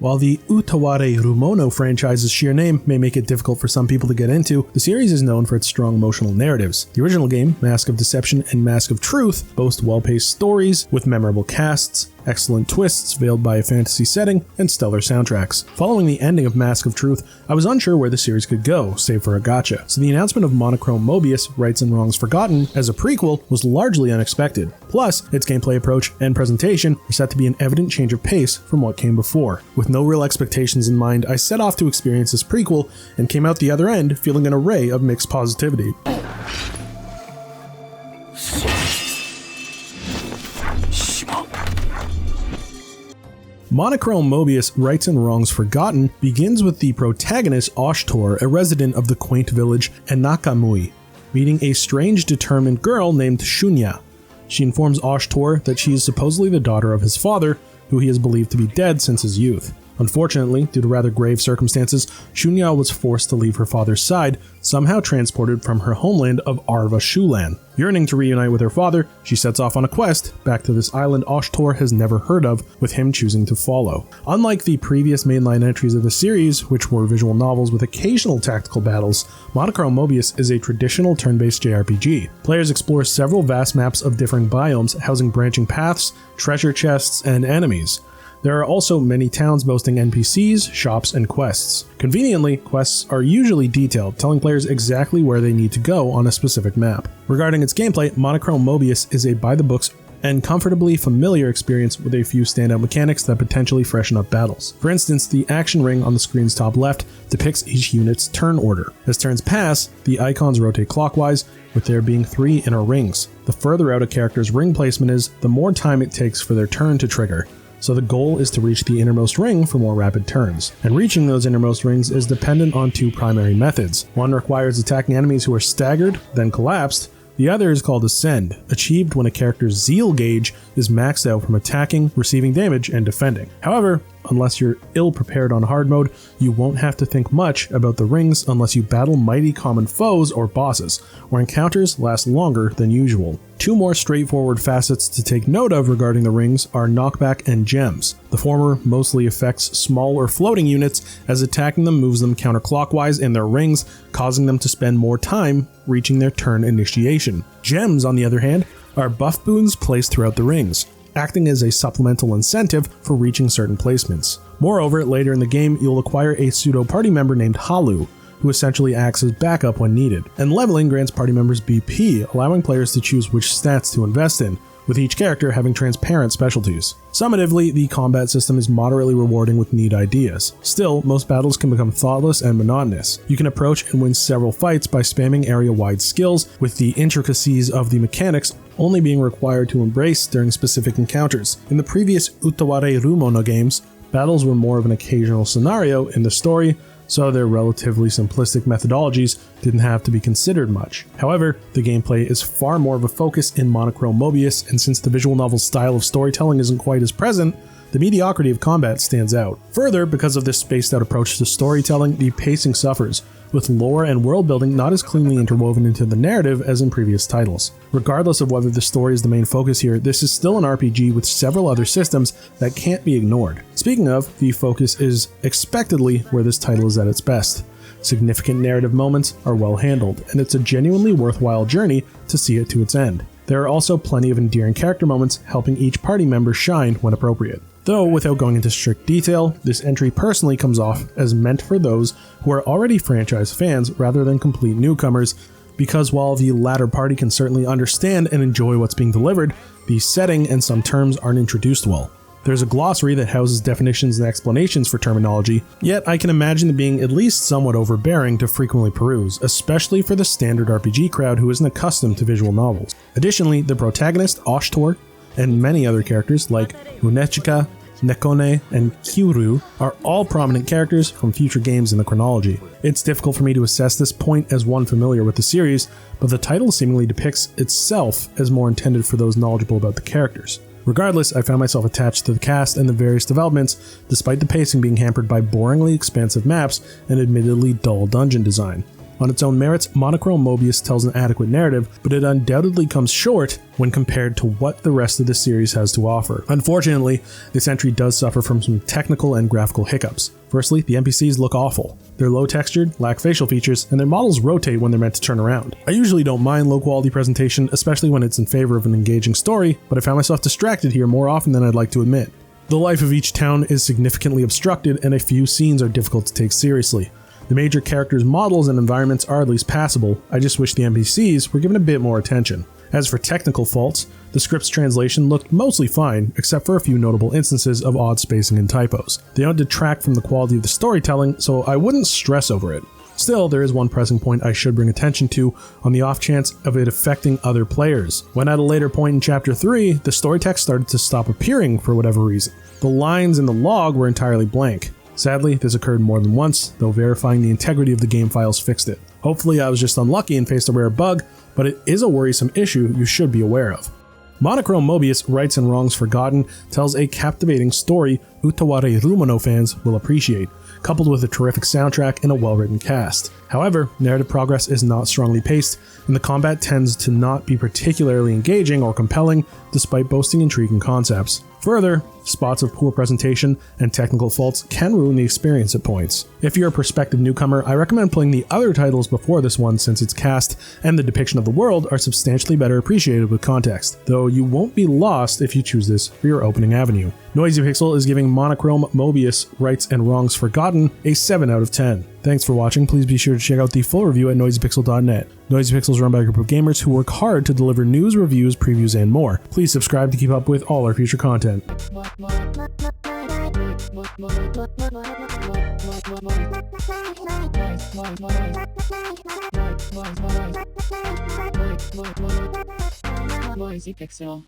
While the Utaware Rumono franchise's sheer name may make it difficult for some people to get into, the series is known for its strong emotional narratives. The original game, Mask of Deception and Mask of Truth, boast well-paced stories with memorable casts, excellent twists veiled by a fantasy setting, and stellar soundtracks. Following the ending of Mask of Truth, I was unsure where the series could go, save for a gacha, so the announcement of Monochrome Mobius, Rights and Wrongs Forgotten, as a prequel was largely unexpected. Plus, its gameplay approach and presentation were set to be an evident change of pace from what came before. With no real expectations in mind, I set off to experience this prequel, and came out the other end feeling an array of mixed positivity. Monochrome Mobius, Rights and Wrongs Forgotten begins with the protagonist Oshtor, a resident of the quaint village Anakamui, meeting a strange determined girl named Shunya. She informs Oshtor that she is supposedly the daughter of his father, who he is believed to be dead since his youth. Unfortunately, due to rather grave circumstances, Shunya was forced to leave her father's side, somehow transported from her homeland of Arva Shulan. Yearning to reunite with her father, she sets off on a quest back to this island Oshtor has never heard of, with him choosing to follow. Unlike the previous mainline entries of the series, which were visual novels with occasional tactical battles, Monochrome Mobius is a traditional turn-based JRPG. Players explore several vast maps of differing biomes, housing branching paths, treasure chests, and enemies. There are also many towns boasting NPCs, shops, and quests. Conveniently, quests are usually detailed, telling players exactly where they need to go on a specific map. Regarding its gameplay, Monochrome Mobius is a by-the-books and comfortably familiar experience with a few standout mechanics that potentially freshen up battles. For instance, the action ring on the screen's top left depicts each unit's turn order. As turns pass, the icons rotate clockwise, with there being 3 inner rings. The further out a character's ring placement is, the more time it takes for their turn to trigger. So the goal is to reach the innermost ring for more rapid turns. And reaching those innermost rings is dependent on 2 primary methods. One requires attacking enemies who are staggered, then collapsed. The other is called Ascend, achieved when a character's Zeal gauge is maxed out from attacking, receiving damage, and defending. However, unless you're ill-prepared on hard mode, you won't have to think much about the rings unless you battle mighty common foes or bosses, where encounters last longer than usual. 2 more straightforward facets to take note of regarding the rings are knockback and gems. The former mostly affects small or floating units, as attacking them moves them counterclockwise in their rings, causing them to spend more time reaching their turn initiation. Gems, on the other hand, are buff boons placed throughout the rings, acting as a supplemental incentive for reaching certain placements. Moreover, later in the game, you'll acquire a pseudo-party member named Halu, who essentially acts as backup when needed. And leveling grants party members BP, allowing players to choose which stats to invest in, with each character having transparent specialties. Summatively, the combat system is moderately rewarding with neat ideas. Still, most battles can become thoughtless and monotonous. You can approach and win several fights by spamming area-wide skills, with the intricacies of the mechanics only being required to embrace during specific encounters. In the previous Utaware Rumono games, battles were more of an occasional scenario in the story, so their relatively simplistic methodologies didn't have to be considered much. However, the gameplay is far more of a focus in Monochrome Mobius, and since the visual novel's style of storytelling isn't quite as present, the mediocrity of combat stands out. Further, because of this spaced-out approach to storytelling, the pacing suffers, with lore and world building not as cleanly interwoven into the narrative as in previous titles. Regardless of whether the story is the main focus here, this is still an RPG with several other systems that can't be ignored. Speaking of, the focus is expectedly where this title is at its best. Significant narrative moments are well handled, and it's a genuinely worthwhile journey to see it to its end. There are also plenty of endearing character moments, helping each party member shine when appropriate. Though, without going into strict detail, this entry personally comes off as meant for those who are already franchise fans rather than complete newcomers, because while the latter party can certainly understand and enjoy what's being delivered, the setting and some terms aren't introduced well. There's a glossary that houses definitions and explanations for terminology, yet I can imagine it being at least somewhat overbearing to frequently peruse, especially for the standard RPG crowd who isn't accustomed to visual novels. Additionally, the protagonist, Oshtor, and many other characters like Runechika, Nekone, and Kyuru are all prominent characters from future games in the chronology. It's difficult for me to assess this point as one familiar with the series, but the title seemingly depicts itself as more intended for those knowledgeable about the characters. Regardless, I found myself attached to the cast and the various developments, despite the pacing being hampered by boringly expansive maps and admittedly dull dungeon design. On its own merits, Monochrome Mobius tells an adequate narrative, but it undoubtedly comes short when compared to what the rest of the series has to offer. Unfortunately, this entry does suffer from some technical and graphical hiccups. Firstly, the NPCs look awful. They're low textured, lack facial features, and their models rotate when they're meant to turn around. I usually don't mind low quality presentation, especially when it's in favor of an engaging story, but I found myself distracted here more often than I'd like to admit. The life of each town is significantly obstructed, and a few scenes are difficult to take seriously. The major characters' models and environments are at least passable. I just wish the NPCs were given a bit more attention. As for technical faults, the script's translation looked mostly fine, except for a few notable instances of odd spacing and typos. They don't detract from the quality of the storytelling, so I wouldn't stress over it. Still, there is one pressing point I should bring attention to on the off chance of it affecting other players. When at a later point in Chapter 3, the story text started to stop appearing for whatever reason. The lines in the log were entirely blank. Sadly, this occurred more than once, though verifying the integrity of the game files fixed it. Hopefully I was just unlucky and faced a rare bug, but it is a worrisome issue you should be aware of. Monochrome Mobius, Rights and Wrongs Forgotten, tells a captivating story Utaware Rumano fans will appreciate, coupled with a terrific soundtrack and a well-written cast. However, narrative progress is not strongly paced, and the combat tends to not be particularly engaging or compelling, despite boasting intriguing concepts. Further, spots of poor presentation and technical faults can ruin the experience at points. If you're a prospective newcomer, I recommend playing the other titles before this one, since its cast and the depiction of the world are substantially better appreciated with context, though you won't be lost if you choose this for your opening avenue. Noisy Pixel is giving Monochrome Mobius, Rights and Wrongs Forgotten a 7 out of 10. Thanks for watching. Please be sure to check out the full review at noisypixel.net. Noisy Pixel is run by a group of gamers who work hard to deliver news, reviews, previews, and more. Please subscribe to keep up with all our future content. Noisy Pixel.